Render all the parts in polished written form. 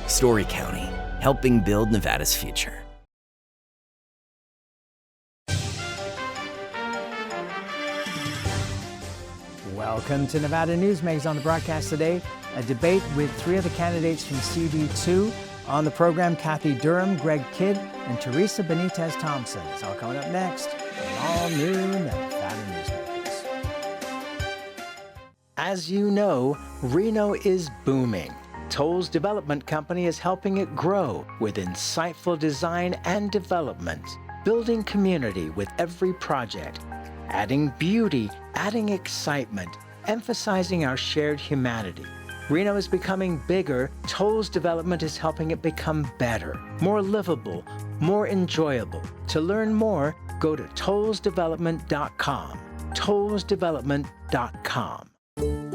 Story County, helping build Nevada's future. Welcome to Nevada Newsmakers. On the broadcast today, a debate with three of the candidates from CD2. On the program, Kathy Durham, Greg Kidd, and Teresa Benitez-Thompson. It's all coming up next on all new Nevada Newsmakers. As you know, Reno is booming. Toll's development company is helping it grow with insightful design and development, building community with every project, adding beauty, adding excitement, emphasizing our shared humanity. Reno is becoming bigger. Toll's development is helping it become better, more livable, more enjoyable. To learn more, go to tollsdevelopment.com. tollsdevelopment.com.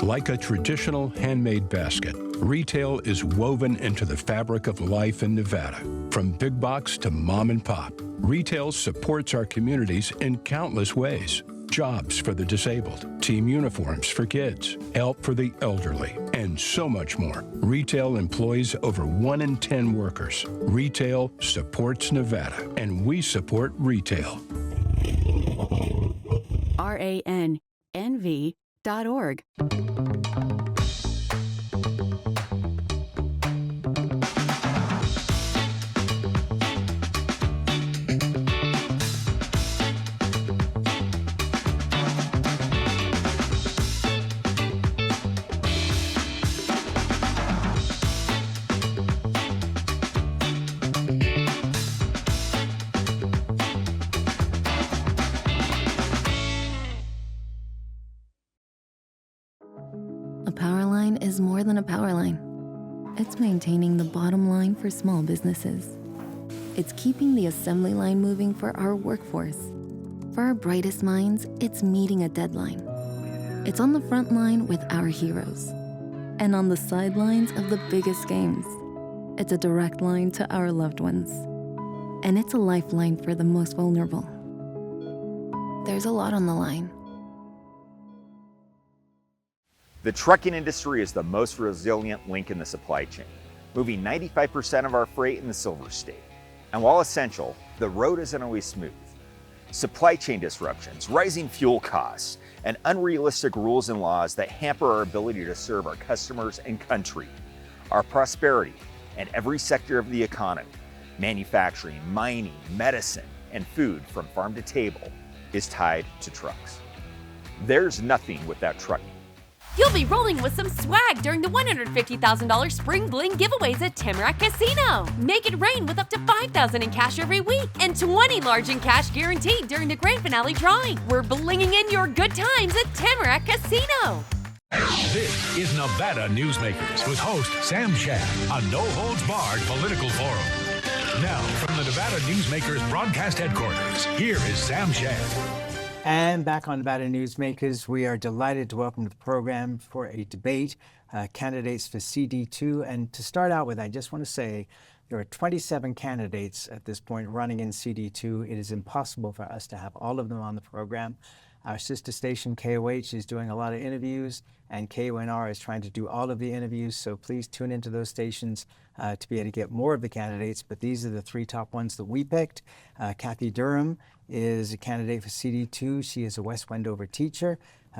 Like a traditional handmade basket, retail is woven into the fabric of life in Nevada. From big box to mom and pop, retail supports our communities in countless ways. Jobs for the disabled, team uniforms for kids, help for the elderly, and so much more. Retail employs over 1 in 10 workers. Retail supports Nevada, and we support retail. RANNV.org. A power line is more than a power line. It's maintaining the bottom line for small businesses. It's keeping the assembly line moving for our workforce. For our brightest minds, it's meeting a deadline. It's on the front line with our heroes. And on the sidelines of the biggest games. It's a direct line to our loved ones. And it's a lifeline for the most vulnerable. There's a lot on the line. The trucking industry is the most resilient link in the supply chain, moving 95% of our freight in the Silver State. And while essential, the road isn't always smooth. Supply chain disruptions, rising fuel costs, and unrealistic rules and laws that hamper our ability to serve our customers and country. Our prosperity and every sector of the economy, manufacturing, mining, medicine, and food from farm to table, is tied to trucks. There's nothing without trucking. You'll be rolling with some swag during the $150,000 Spring Bling giveaways at Tamarack Casino. Make it rain with up to $5,000 in cash every week and 20 large in cash guaranteed during the grand finale drawing. We're blinging in your good times at Tamarack Casino. This is Nevada Newsmakers with host Sam Shad, a no-holds-barred political forum. Now, from the Nevada Newsmakers broadcast headquarters, here is Sam Shad. And back on Nevada Newsmakers, we are delighted to welcome to the program for a debate, candidates for CD2. And to start out with, I just want to say there are 27 candidates at this point running in CD2. It is impossible for us to have all of them on the program. Our sister station, KOH, is doing a lot of interviews, and KONR is trying to do all of the interviews. So please tune into those stations to be able to get more of the candidates. But these are the three top ones that we picked. Kathy Durham is a candidate for CD2. She is a West Wendover teacher.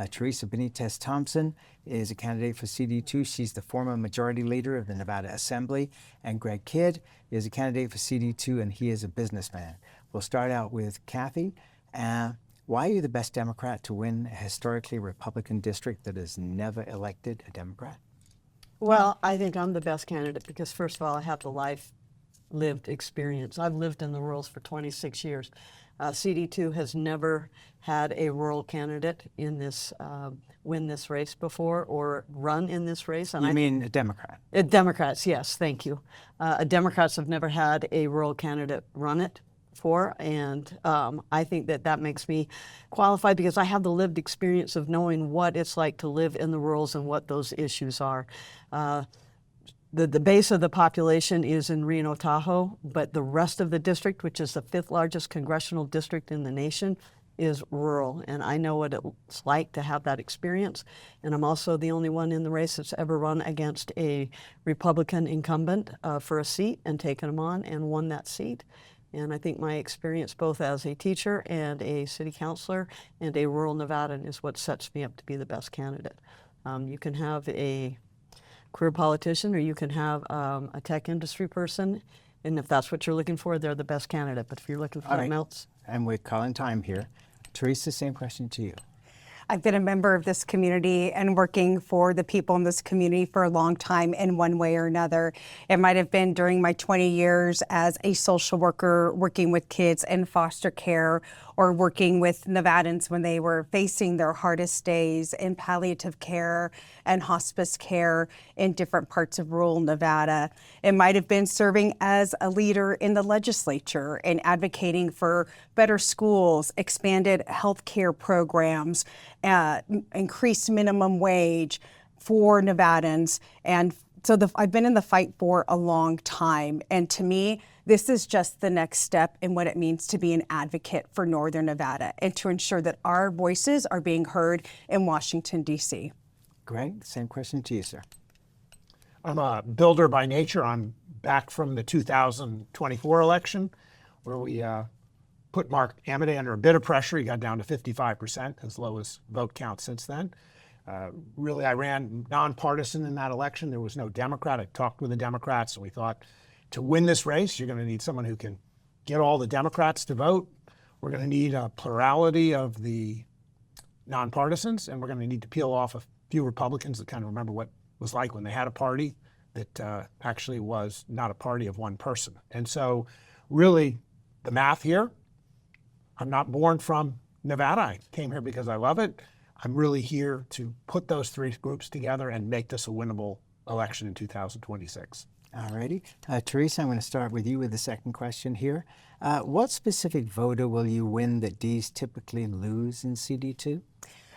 Teresa Benitez-Thompson is a candidate for CD2. She's the former majority leader of the Nevada Assembly. And Greg Kidd is a candidate for CD2, and he is a businessman. We'll start out with Kathy. Why are you the best Democrat to win a historically Republican district that has never elected a Democrat? Well, I think I'm the best candidate because, first of all, I have the lived experience. I've lived in the rurals for 26 years. CD2 has never had a rural candidate in this win this race before or run in this race. And you mean a Democrat? Democrats, yes, thank you. Democrats have never had a rural candidate run it for, and I think that makes me qualified because I have the lived experience of knowing what it's like to live in the rurals and what those issues are. The base of the population is in Reno Tahoe, but the rest of the district, which is the 5th largest congressional district in the nation, is rural, and I know what it's like to have that experience. And I'm also the only one in the race that's ever run against a Republican incumbent for a seat and taken him on and won that seat. And I think my experience both as a teacher and a city councilor and a rural Nevadan is what sets me up to be the best candidate. You can have a career politician or you can have a tech industry person, and if that's what you're looking for, they're the best candidate. But if you're looking for something else. And we're calling time here. Teresa, same question to you. I've been a member of this community and working for the people in this community for a long time in one way or another. It might have been during my 20 years as a social worker working with kids in foster care, or working with Nevadans when they were facing their hardest days in palliative care and hospice care in different parts of rural Nevada. It might have been serving as a leader in the legislature and advocating for better schools, expanded health care programs, increased minimum wage for Nevadans. And so I've been in the fight for a long time. And to me, this is just the next step in what it means to be an advocate for Northern Nevada and to ensure that our voices are being heard in Washington, D.C. Greg, same question to you, sir. I'm a builder by nature. I'm back from the 2024 election where we put Mark Amodei under a bit of pressure. He got down to 55%, as low as vote count since then. Really, I ran nonpartisan in that election. There was no Democrat. I talked with the Democrats, and we thought to win this race, you're going to need someone who can get all the Democrats to vote. We're going to need a plurality of the nonpartisans, and we're going to need to peel off a few Republicans that kind of remember what it was like when they had a party that actually was not a party of one person. And so really the math here, I'm not born from Nevada. I came here because I love it. I'm really here to put those three groups together and make this a winnable election in 2026. All righty. Teresa, I'm going to start with you with the second question here. What specific voter will you win that Ds typically lose in CD2?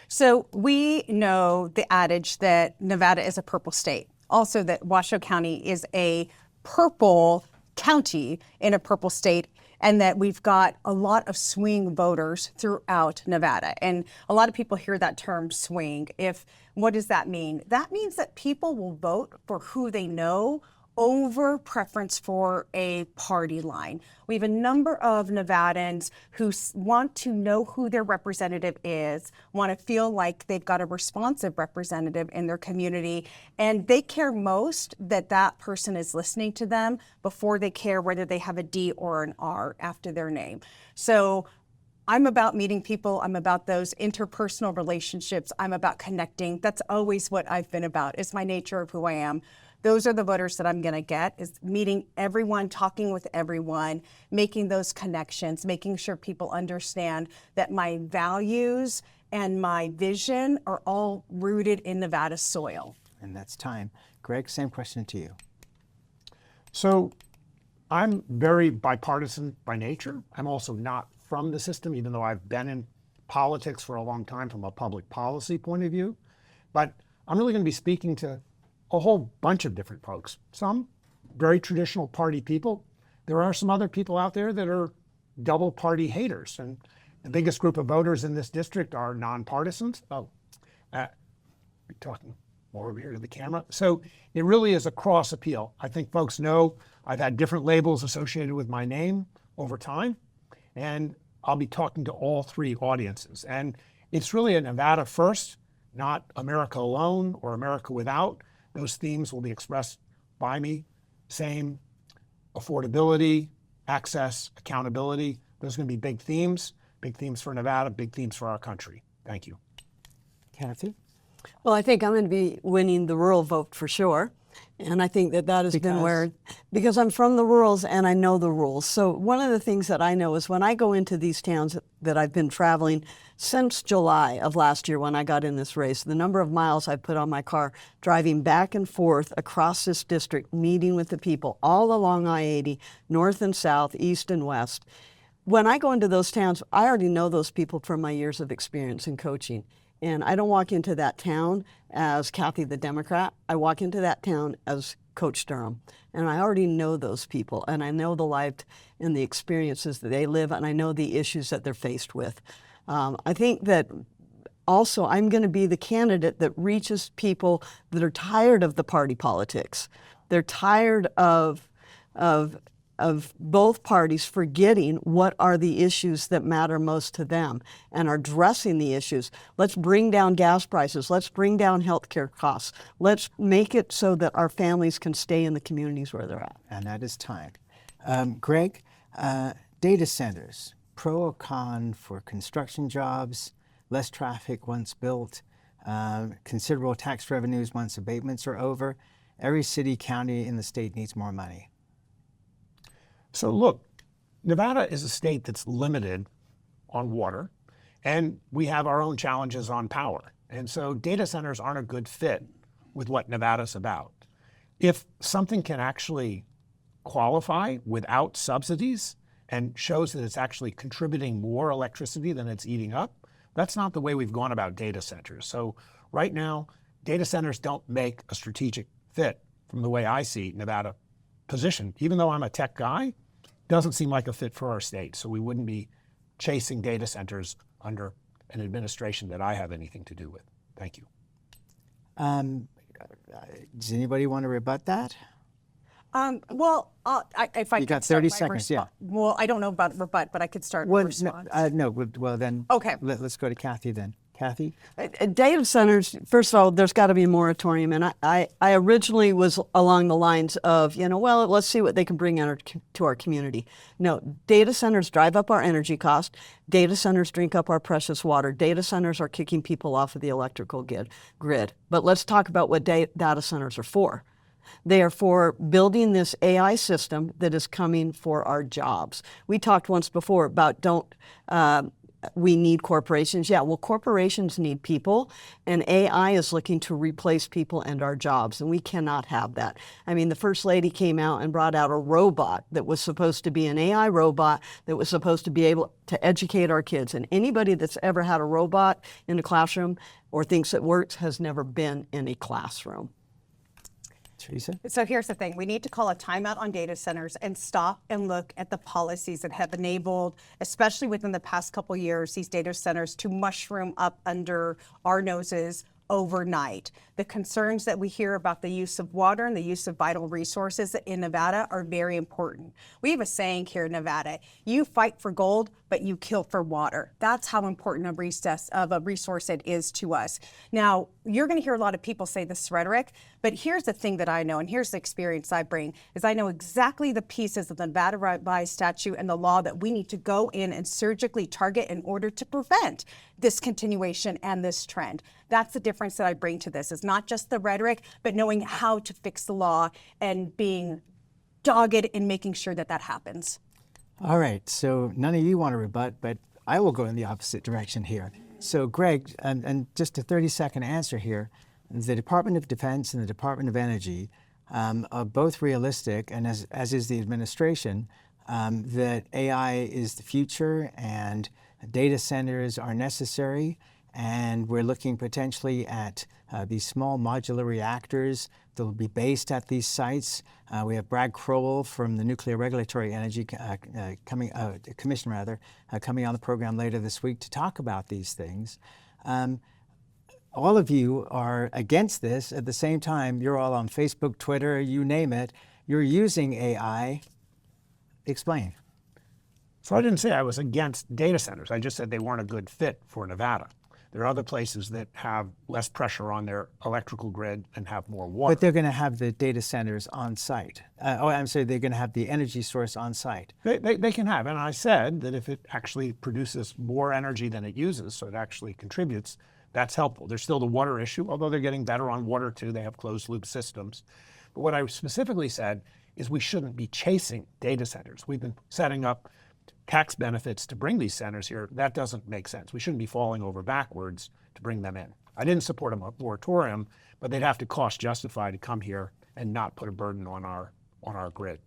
So we know the adage that Nevada is a purple state. Also that Washoe County is a purple county in a purple state, and that we've got a lot of swing voters throughout Nevada. And a lot of people hear that term swing. What does that mean? That means that people will vote for who they know over preference for a party line. We have a number of Nevadans who want to know who their representative is, want to feel like they've got a responsive representative in their community, and they care most that that person is listening to them before they care whether they have a D or an R after their name. So I'm about meeting people. I'm about those interpersonal relationships. I'm about connecting. That's always what I've been about. It's my nature of who I am. Those are the voters that I'm going to get, is meeting everyone, talking with everyone, making those connections, making sure people understand that my values and my vision are all rooted in Nevada soil. And that's time. Greg, same question to you. So I'm very bipartisan by nature. I'm also not from the system, even though I've been in politics for a long time from a public policy point of view. But I'm really going to be speaking to a whole bunch of different folks. Some very traditional party people. There are some other people out there that are double party haters. And the biggest group of voters in this district are nonpartisans. We're talking more over here to the camera. So it really is a cross appeal. I think folks know I've had different labels associated with my name over time, and I'll be talking to all three audiences. And it's really a Nevada first, not America alone or America without. Those themes will be expressed by me. Same affordability, access, accountability. Those are going to be big themes for Nevada, big themes for our country. Thank you. Kathy? Well, I think I'm going to be winning the rural vote for sure. And I think that has been where, because I'm from the rurals and I know the rules. So one of the things that I know is when I go into these towns that I've been traveling since July of last year when I got in this race, the number of miles I've put on my car driving back and forth across this district, meeting with the people all along I-80, north and south, east and west. When I go into those towns, I already know those people from my years of experience in coaching. And I don't walk into that town as Kathy the Democrat. I walk into that town as Coach Durham. And I already know those people. And I know the life and the experiences that they live. And I know the issues that they're faced with. I think that also I'm going to be the candidate that reaches people that are tired of the party politics. They're tired of both parties forgetting what are the issues that matter most to them and are addressing the issues. Let's bring down gas prices. Let's bring down healthcare costs. Let's make it so that our families can stay in the communities where they're at. And that is time. Greg, data centers, pro or con for construction jobs, less traffic once built, considerable tax revenues once abatements are over. Every city, county in the state needs more money. So look, Nevada is a state that's limited on water, and we have our own challenges on power. And so data centers aren't a good fit with what Nevada's about. If something can actually qualify without subsidies and shows that it's actually contributing more electricity than it's eating up, that's not the way we've gone about data centers. So right now, data centers don't make a strategic fit from the way I see Nevada positioned. Even though I'm a tech guy, doesn't seem like a fit for our state. So we wouldn't be chasing data centers under an administration that I have anything to do with. Thank you. Does anybody want to rebut that? Well, if I You could got start 30 my seconds, yeah. Well, I don't know about rebut, but I could start Well, with response. well then. Okay. Let's go to Kathy then. Kathy? Data centers, first of all, there's got to be a moratorium. And I originally was along the lines of, well, let's see what they can bring to our community. No, data centers drive up our energy cost. Data centers drink up our precious water. Data centers are kicking people off of the electrical grid. But let's talk about what data centers are for. They are for building this AI system that is coming for our jobs. We talked once before about we need corporations. Yeah, well, corporations need people, and AI is looking to replace people and our jobs, and we cannot have that. I mean, the First Lady came out and brought out a robot that was supposed to be an AI robot that was supposed to be able to educate our kids, and anybody that's ever had a robot in a classroom or thinks it works has never been in a classroom. Teresa? So here's the thing. We need to call a timeout on data centers and stop and look at the policies that have enabled, especially within the past couple years, these data centers to mushroom up under our noses overnight. The concerns that we hear about the use of water and the use of vital resources in Nevada are very important. We have a saying here in Nevada, you fight for gold, but you kill for water. That's how important a resource it is to us. Now, you're going to hear a lot of people say this rhetoric, but here's the thing that I know, and here's the experience I bring, is I know exactly the pieces of the Nevada Revised Statute and the law that we need to go in and surgically target in order to prevent this continuation and this trend. That's the difference that I bring to this, is not just the rhetoric, but knowing how to fix the law and being dogged in making sure that that happens. All right, so none of you want to rebut, but I will go in the opposite direction here. So Greg, and just a 30-second answer here, the Department of Defense and the Department of Energy are both realistic, and as is the administration, that AI is the future and data centers are necessary, and we're looking potentially at these small modular reactors that will be based at these sites. We have Brad Crowell from the Nuclear Regulatory Energy Commission coming on the program later this week to talk about these things. All of you are against this. At the same time, you're all on Facebook, Twitter, you name it. You're using AI. Explain. So I didn't say I was against data centers. I just said they weren't a good fit for Nevada. There are other places that have less pressure on their electrical grid and have more water. But they're going to have the data centers on site. I'm sorry, they're going to have the energy source on site. They can have, and I said that if it actually produces more energy than it uses, so it actually contributes, that's helpful. There's still the water issue, although they're getting better on water too. They have closed loop systems. But what I specifically said is we shouldn't be chasing data centers. We've been setting up tax benefits to bring these centers here. That doesn't make sense. We shouldn't be falling over backwards to bring them in. I didn't support a moratorium, but they'd have to cost justify to come here and not put a burden on our grid.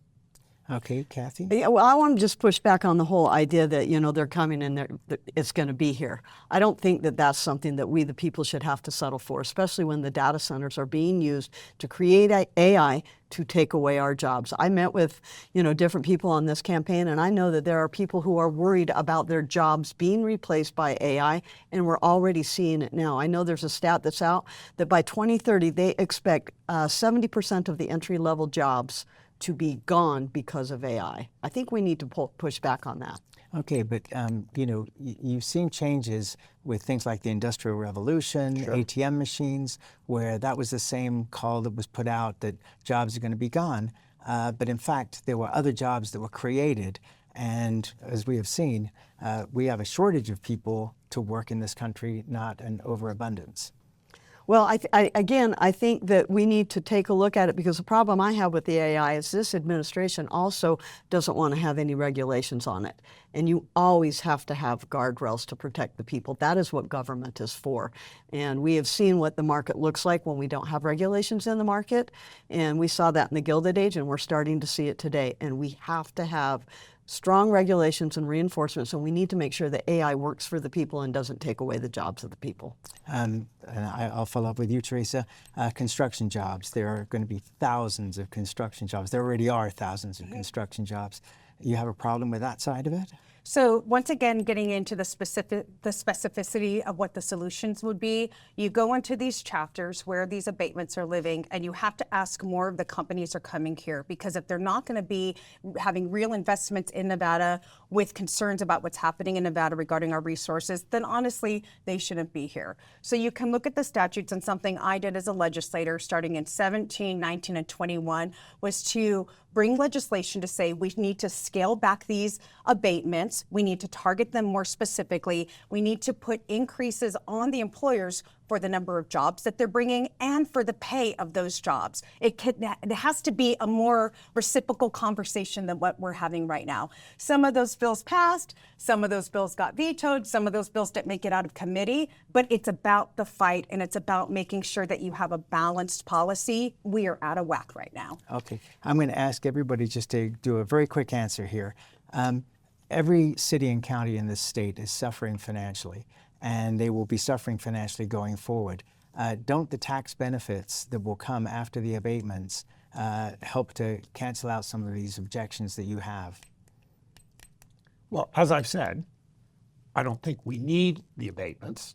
Okay, Kathy? Yeah, well, I want to just push back on the whole idea that, they're coming and it's going to be here. I don't think that that's something that we, the people, should have to settle for, especially when the data centers are being used to create AI to take away our jobs. I met with, different people on this campaign, and I know that there are people who are worried about their jobs being replaced by AI, and we're already seeing it now. I know there's a stat that's out that by 2030, they expect 70% of the entry-level jobs to be gone because of AI. I think we need to push back on that. Okay, but you've seen changes with things like the Industrial Revolution, sure. ATM machines, where that was the same call that was put out that jobs are going to be gone. But in fact, there were other jobs that were created. And as we have seen, we have a shortage of people to work in this country, not an overabundance. Well, I think that we need to take a look at it, because the problem I have with the AI is this administration also doesn't want to have any regulations on it. And you always have to have guardrails to protect the people. That is what government is for. And we have seen what the market looks like when we don't have regulations in the market. And we saw that in the Gilded Age, and we're starting to see it today. And we have to have strong regulations and reinforcements, and we need to make sure that AI works for the people and doesn't take away the jobs of the people. And I'll follow up with you, Teresa. Construction jobs. There are going to be thousands of construction jobs. There already are thousands of construction jobs. You have a problem with that side of it? So once again, getting into the specificity of what the solutions would be, you go into these chapters where these abatements are living, and you have to ask more of the companies are coming here, because if they're not going to be having real investments in Nevada with concerns about what's happening in Nevada regarding our resources, then honestly, they shouldn't be here. So you can look at the statutes, and something I did as a legislator starting in 17, 19, and 21 was to bring legislation to say we need to scale back these abatements. We need to target them more specifically. We need to put increases on the employers for the number of jobs that they're bringing and for the pay of those jobs. It has to be a more reciprocal conversation than what we're having right now. Some of those bills passed, some of those bills got vetoed, some of those bills didn't make it out of committee, but it's about the fight, and it's about making sure that you have a balanced policy. We are out of whack right now. Okay, I'm going to ask everybody just to do a very quick answer here. Every city and county in this state is suffering financially, and they will be suffering financially going forward. Don't the tax benefits that will come after the abatements help to cancel out some of these objections that you have? Well, as I've said, I don't think we need the abatements.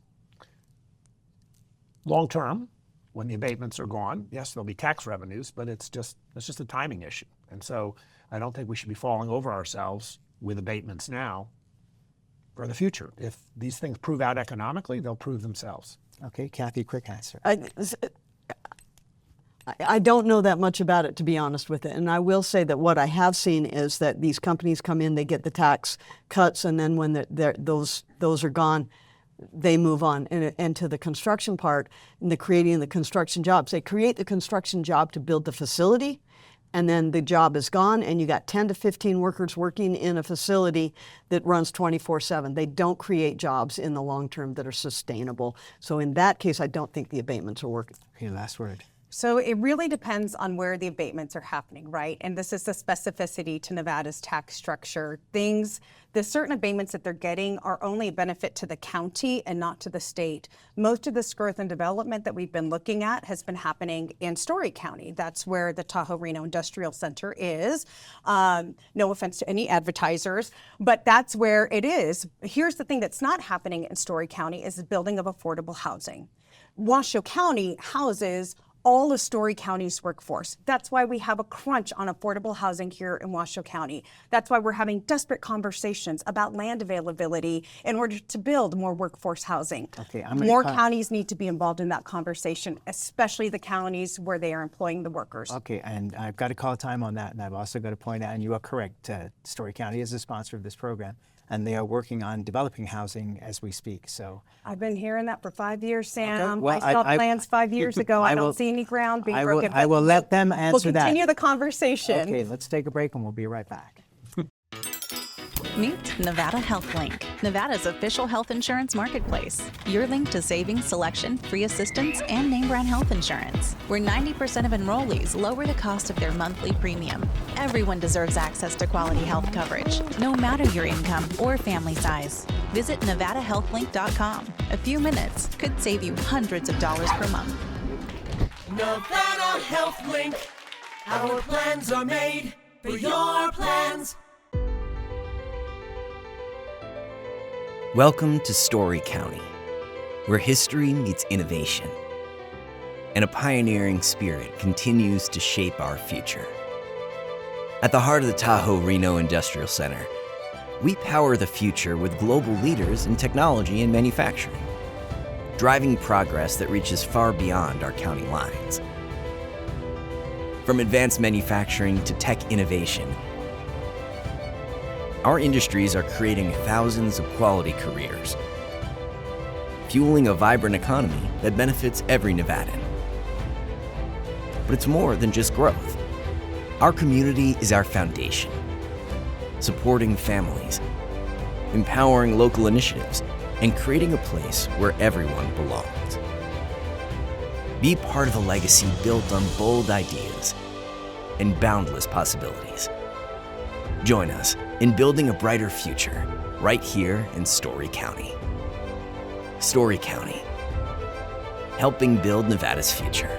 Long term, when the abatements are gone, yes, there'll be tax revenues, but it's just a timing issue. And so I don't think we should be falling over ourselves with abatements now for the future. If these things prove out economically, they'll prove themselves. Okay, Kathy, quick answer. I don't know that much about it, to be honest with it. And I will say that what I have seen is that these companies come in, they get the tax cuts, and then when those are gone, they move on. And to the construction part, and the creating the construction jobs, they create the construction job to build the facility, and then the job is gone, and you got 10 to 15 workers working in a facility that runs 24/7. They don't create jobs in the long term that are sustainable. So in that case, I don't think the abatements are working. Okay, last word. So it really depends on where the abatements are happening, right? And this is the specificity to Nevada's tax structure. The certain abatements that they're getting are only a benefit to the county and not to the state. Most of this growth and development that we've been looking at has been happening in Story County. That's where the Tahoe Reno Industrial Center is. No offense to any advertisers, but that's where it is. Here's the thing that's not happening in Story County is the building of affordable housing. Washoe County houses all of Story County's workforce. That's why we have a crunch on affordable housing here in Washoe County. That's why we're having desperate conversations about land availability in order to build more workforce housing. Okay, more counties need to be involved in that conversation, especially the counties where they are employing the workers. Okay, and I've got to call time on that, and I've also got to point out, and you are correct, Story County is a sponsor of this program, and they are working on developing housing as we speak. So I've been hearing that for 5 years, Sam. Okay, well, I saw plans 5 years ago. I don't see any ground being broken. I will let them answer that. We'll continue the conversation. Okay, let's take a break and we'll be right back. Meet Nevada Health Link, Nevada's official health insurance marketplace. Your link to savings, selection, free assistance, and name brand health insurance, where 90% of enrollees lower the cost of their monthly premium. Everyone deserves access to quality health coverage, no matter your income or family size. Visit NevadaHealthLink.com. A few minutes could save you hundreds of dollars per month. Nevada Health Link. Our plans are made for your plans. Welcome to Story County, where history meets innovation, and a pioneering spirit continues to shape our future. At the heart of the Tahoe Reno Industrial Center, we power the future with global leaders in technology and manufacturing, driving progress that reaches far beyond our county lines. From advanced manufacturing to tech innovation, our industries are creating thousands of quality careers, fueling a vibrant economy that benefits every Nevadan. But it's more than just growth. Our community is our foundation, supporting families, empowering local initiatives, and creating a place where everyone belongs. Be part of a legacy built on bold ideas and boundless possibilities. Join us in building a brighter future right here in Story County. Story County, helping build Nevada's future.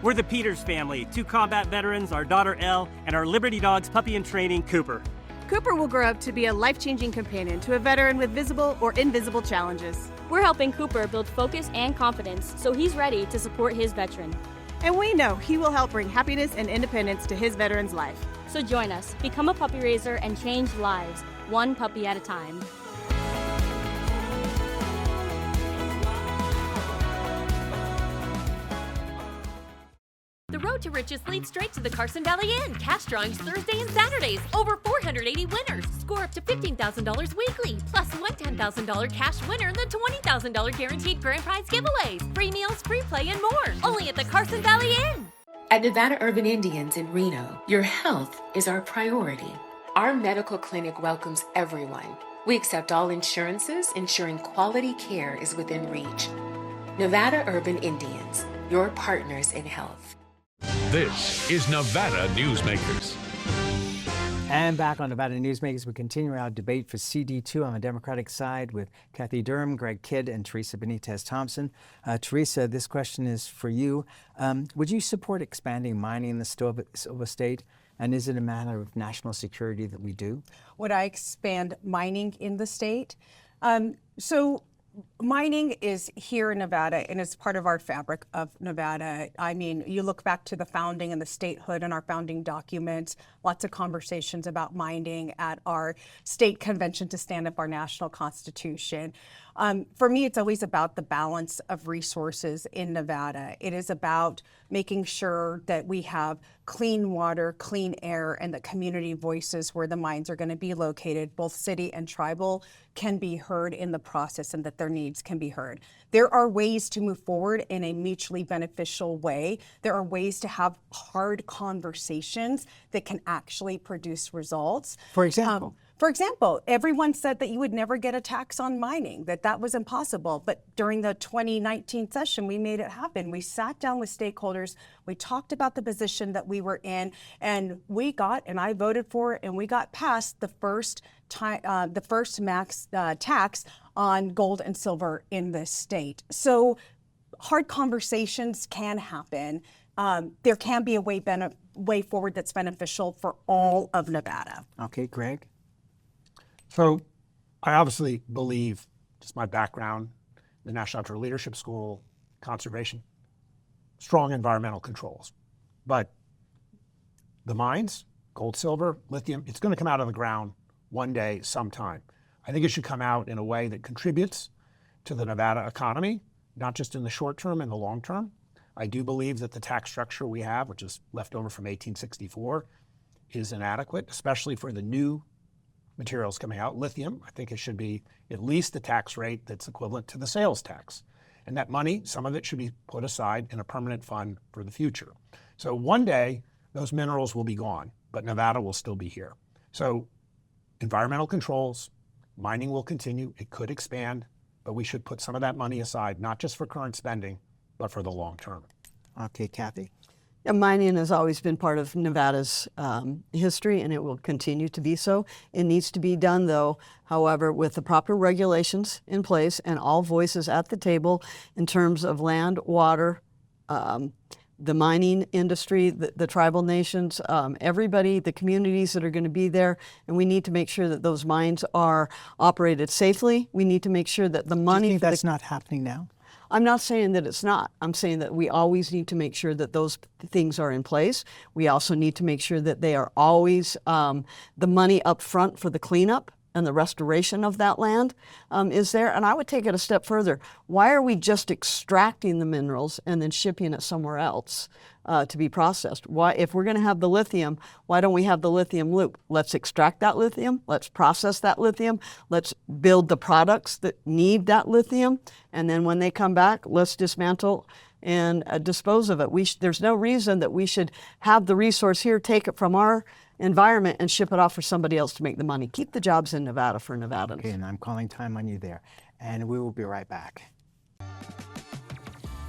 We're the Peters family, 2 combat veterans, our daughter Elle, and our Liberty Dogs puppy in training, Cooper. Cooper will grow up to be a life-changing companion to a veteran with visible or invisible challenges. We're helping Cooper build focus and confidence so he's ready to support his veteran. And we know he will help bring happiness and independence to his veteran's life. So join us, become a puppy raiser, and change lives, one puppy at a time. The road to riches leads straight to the Carson Valley Inn. Cash drawings Thursday and Saturdays. Over 480 winners. Score up to $15,000 weekly. Plus one $10,000 cash winner and the $20,000 guaranteed grand prize giveaways. Free meals, free play, and more. Only at the Carson Valley Inn. At Nevada Urban Indians in Reno, your health is our priority. Our medical clinic welcomes everyone. We accept all insurances, ensuring quality care is within reach. Nevada Urban Indians, your partners in health. This is Nevada Newsmakers. And back on Nevada Newsmakers, we continue our debate for CD2 on the Democratic side with Kathy Durham, Greg Kidd, and Teresa Benitez-Thompson. Teresa, this question is for you. Would you support expanding mining in the Silver State? And is it a matter of national security that we do? Would I expand mining in the state? So mining is here in Nevada, and it's part of our fabric of Nevada. I mean, you look back to the founding and the statehood and our founding documents, lots of conversations about mining at our state convention to stand up our national constitution. For me, it's always about the balance of resources in Nevada. It is about making sure that we have clean water, clean air, and that community voices where the mines are going to be located, both city and tribal, can be heard in the process and that their needs can be heard. There are ways to move forward in a mutually beneficial way. There are ways to have hard conversations that can actually produce results. For example? For example, everyone said that you would never get a tax on mining, that was impossible. But during the 2019 session, we made it happen. We sat down with stakeholders, we talked about the position that we were in, and we got, and I voted for it, and we got past the first max tax on gold and silver in this state. So hard conversations can happen. There can be a way forward that's beneficial for all of Nevada. Okay, Greg? So I obviously believe, just my background, the National Outdoor Leadership School, conservation, strong environmental controls. But the mines, gold, silver, lithium, it's going to come out of the ground one day, sometime. I think it should come out in a way that contributes to the Nevada economy, not just in the short term, in the long term. I do believe that the tax structure we have, which is left over from 1864, is inadequate, especially for the new materials coming out. Lithium, I think it should be at least the tax rate that's equivalent to the sales tax. And that money, some of it should be put aside in a permanent fund for the future. So one day, those minerals will be gone, but Nevada will still be here. So environmental controls, mining will continue, it could expand, but we should put some of that money aside, not just for current spending, but for the long term. Okay, Kathy. Yeah, mining has always been part of Nevada's history, and it will continue to be so. It needs to be done, though, however, with the proper regulations in place and all voices at the table in terms of land, water, the mining industry, the tribal nations, everybody, the communities that are going to be there, and we need to make sure that those mines are operated safely. We need to make sure that the money... Do you think that's not happening now? I'm not saying that it's not. I'm saying that we always need to make sure that those things are in place. We also need to make sure that they are always the money up front for the cleanup and the restoration of that land is there. And I would take it a step further. Why are we just extracting the minerals and then shipping it somewhere else to be processed? Why, if we're going to have the lithium, why don't we have the lithium loop? Let's extract that lithium. Let's process that lithium. Let's build the products that need that lithium. And then when they come back, let's dismantle and dispose of it. There's no reason that we should have the resource here, take it from our environment and ship it off for somebody else to make the money. Keep the jobs in Nevada for Nevadans. Okay, and I'm calling time on you there. And we will be right back.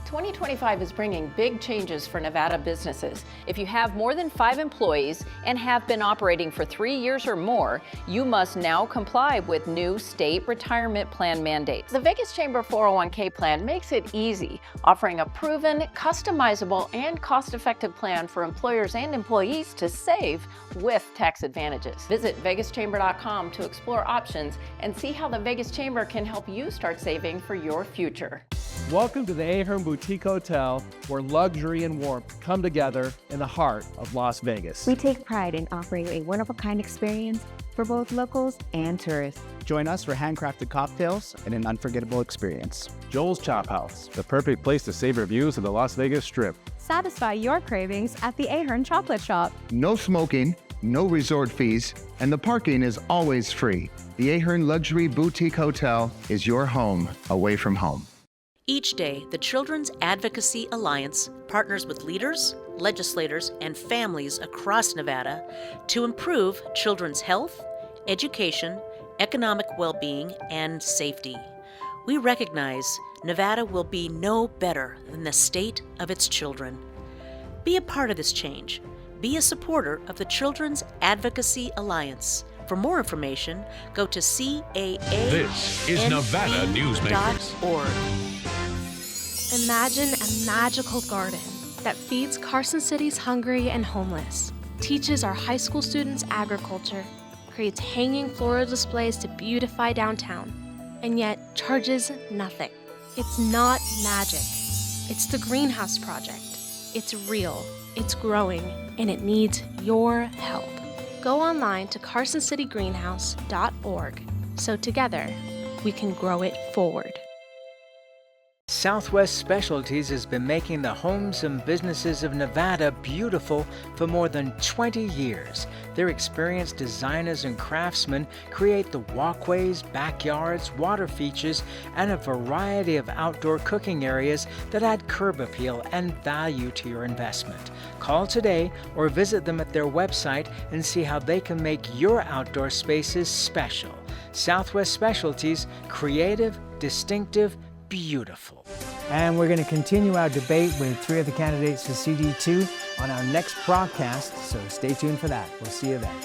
2025 is bringing big changes for Nevada businesses. If you have more than 5 employees and have been operating for 3 years or more, you must now comply with new state retirement plan mandates. The Vegas Chamber 401k plan makes it easy, offering a proven, customizable, and cost-effective plan for employers and employees to save with tax advantages. Visit vegaschamber.com to explore options and see how the Vegas Chamber can help you start saving for your future. Welcome to the Ahern Boutique Hotel, where luxury and warmth come together in the heart of Las Vegas. We take pride in offering a one-of-a-kind experience for both locals and tourists. Join us for handcrafted cocktails and an unforgettable experience. Joel's Chop House, the perfect place to savor views of the Las Vegas Strip. Satisfy your cravings at the Ahern Chocolate Shop. No smoking, no resort fees, and the parking is always free. The Ahern Luxury Boutique Hotel is your home away from home. Each day, the Children's Advocacy Alliance partners with leaders, legislators, and families across Nevada to improve children's health, education, economic well-being, and safety. We recognize Nevada will be no better than the state of its children. Be a part of this change. Be a supporter of the Children's Advocacy Alliance. For more information, go to CAA. This is Nevada Newsmakers. Imagine a magical garden that feeds Carson City's hungry and homeless, teaches our high school students agriculture, creates hanging floral displays to beautify downtown, and yet charges nothing. It's not magic. It's the Greenhouse Project. It's real, it's growing, and it needs your help. Go online to carsоncitygreenhouse.org so together we can grow it forward. Southwest Specialties has been making the homes and businesses of Nevada beautiful for more than 20 years. Their experienced designers and craftsmen create the walkways, backyards, water features, and a variety of outdoor cooking areas that add curb appeal and value to your investment. Call today or visit them at their website and see how they can make your outdoor spaces special. Southwest Specialties, creative, distinctive, beautiful. And we're going to continue our debate with 3 of the candidates for CD2 on our next broadcast, so stay tuned for that. We'll see you then.